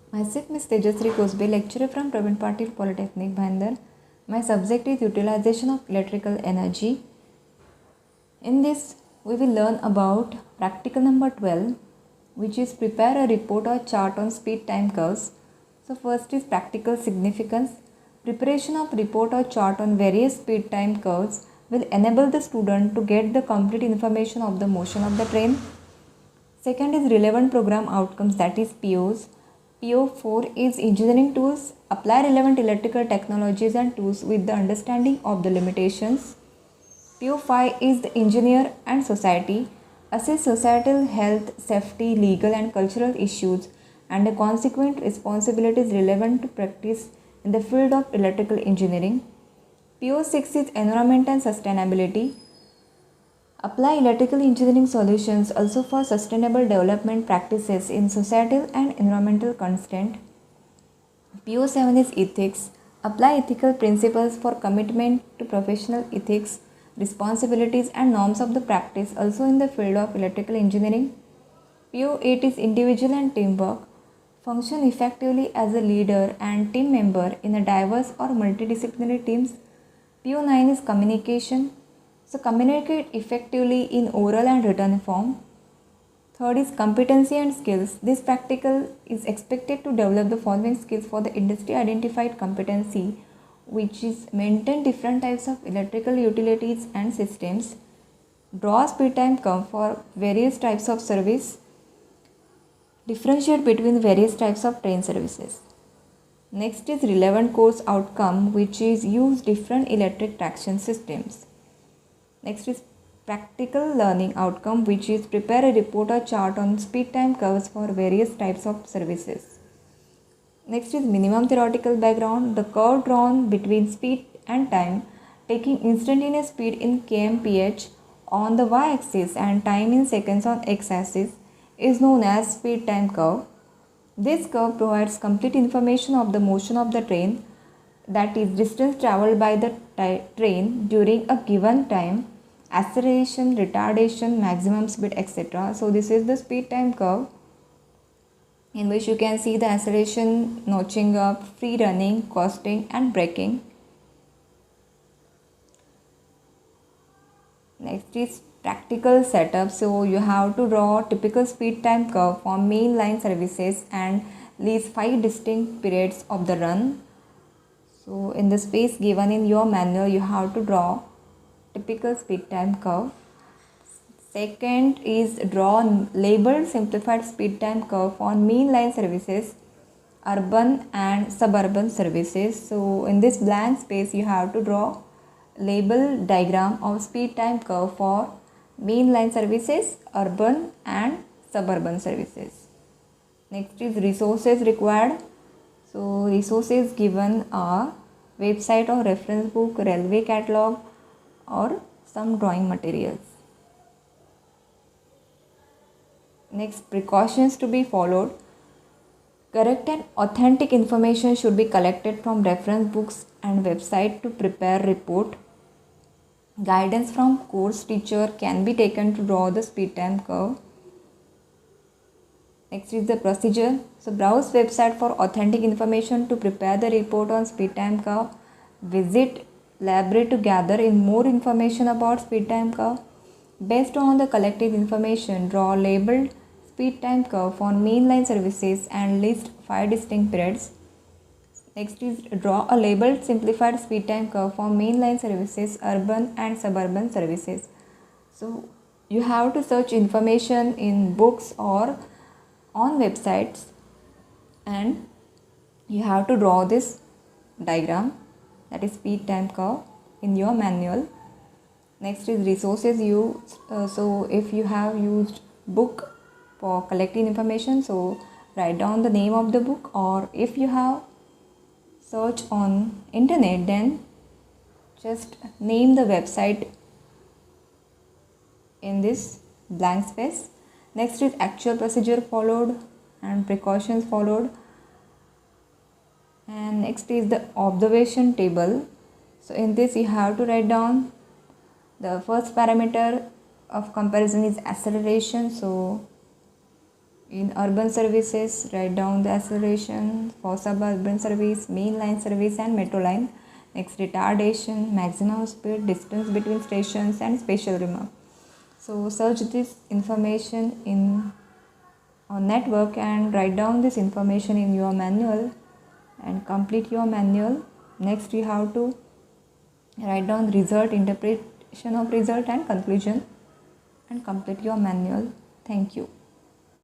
Myself Ms. Tejasri Kosbe, lecturer from Pravin Patil Polytechnic, Bhayandar. My subject is utilization of electrical energy. In this, we will learn about practical number 12, which is prepare a report or chart on speed time curves. So first is practical significance. Preparation of report or chart on various speed time curves will enable the student to get the complete information of the motion of the train. Second is relevant program outcomes, that is POs. PO4 is engineering tools. Apply relevant electrical technologies and tools with the understanding of the limitations. PO5 is the engineer and society. Assess societal health, safety, legal and cultural issues and the consequent responsibilities relevant to practice in the field of electrical engineering. PO6 is environment and sustainability. Apply electrical engineering solutions also for sustainable development practices in societal and environmental constraint. PO7 is ethics. Apply ethical principles for commitment to professional ethics, responsibilities and norms of the practice also in the field of electrical engineering. PO8 is individual and teamwork. Function effectively as a leader and team member in a diverse or multidisciplinary teams. PO9 is communication. So communicate effectively in oral and written form. Third is competency and skills. This practical is expected to develop the following skills for the industry identified competency, which is maintain different types of electrical utilities and systems, draw speed time curve for various types of service, differentiate between various types of train services. Next is relevant course outcome, which is use different electric traction systems. Next is practical learning outcome, which is prepare a report or chart on speed time curves for various types of services. Next is minimum theoretical background. The curve drawn between speed and time, taking instantaneous speed in kmph on the y-axis and time in seconds on x-axis, is known as speed time curve. This curve provides complete information of the motion of the train, that is distance traveled by the train during a given time, acceleration, retardation, maximum speed, etc. So this is the speed time curve, in which you can see the acceleration, notching up, free running, costing and braking. Next is practical setup. So you have to draw typical speed time curve for main line services and list 5 distinct periods of the run. So in the space given in your manual, you have to draw typical speed time curve. Second is draw labeled simplified speed time curve for main line services, urban and suburban services. So in this blank space, you have to draw label diagram of speed time curve for main line services, urban and suburban services. Next is resources required. So resources given are website or reference book, railway catalog or some drawing materials. Next, precautions to be followed. Correct and authentic information should be collected from reference books and website to prepare report. Guidance from course teacher can be taken to draw the speed time curve. Next is the procedure. So browse website for authentic information to prepare the report on speed time curve. Visit library to gather in more information about speed time curve. Based on the collected information, draw labeled speed time curve for mainline services and list 5 distinct periods. Next is draw a labeled simplified speed time curve for mainline services, urban and suburban services. So you have to search information in books or on websites and you have to draw this diagram, that is speed time curve, in your manual. Next is resources used. So if you have used book for collecting information, so write down the name of the book, or if you have search on internet, then just name the website in this blank space. Next is actual procedure followed and precautions followed. And next is the observation table. So in this you have to write down the first parameter of comparison is acceleration. So In urban services, write down the acceleration for suburban service, main line service and metro line. Next, retardation, maximum speed, distance between stations and spatial remark. So search this information in on network and write down this information in your manual and complete your manual. Next, you have to write down result, interpretation of result and conclusion and complete your manual. Thank you.